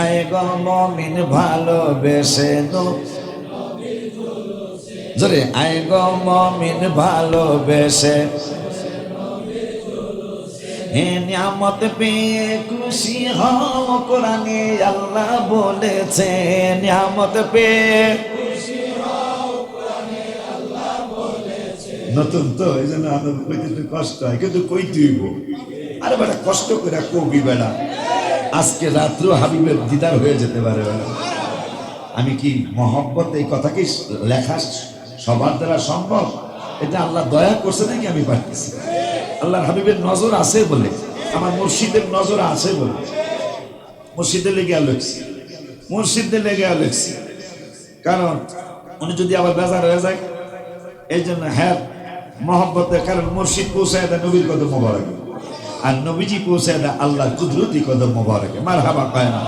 আয় গো মুমিন ভালোবেসে জোরে আয় গো মুমিন ভালোবেসে হে নিয়ামত পেয়ে খুশি হও কোরআনে আল্লাহ বলেছে নিয়ামত পেয়ে নতুন তো এই জন্য আনন্দ কইতে একটু কষ্ট হয় কিন্তু কই তুইব আরে বেটা কষ্ট করে কবি বেটা আজকে রাত্র হাবিবের দিদার হয়ে যেতে পারে বেটা আমি কি মহব্বত এই কথা কি লেখা সবার দ্বারা সম্ভব এটা আল্লাহ দয়া করছে নাকি আমি পারতেছি আল্লাহর হাবিবের নজর আছে বলে আমার মুর্শিদের নজর আছে বলে মুর্শিদের লেগে লেখছি মুর্শিদের লেগে লেখছি কারণ উনি যদি আবার বেজার হয়ে যায় এই জন্য হ্যাঁ মহব্বতের কারণ মুর্শিদ পৌঁছায় দেয় নবীর কদম মোবারকে আর নবীজি পৌঁছায় দেয় আল্লাহর কুদরতি কদম মোবারকে মারহাবা কয় না।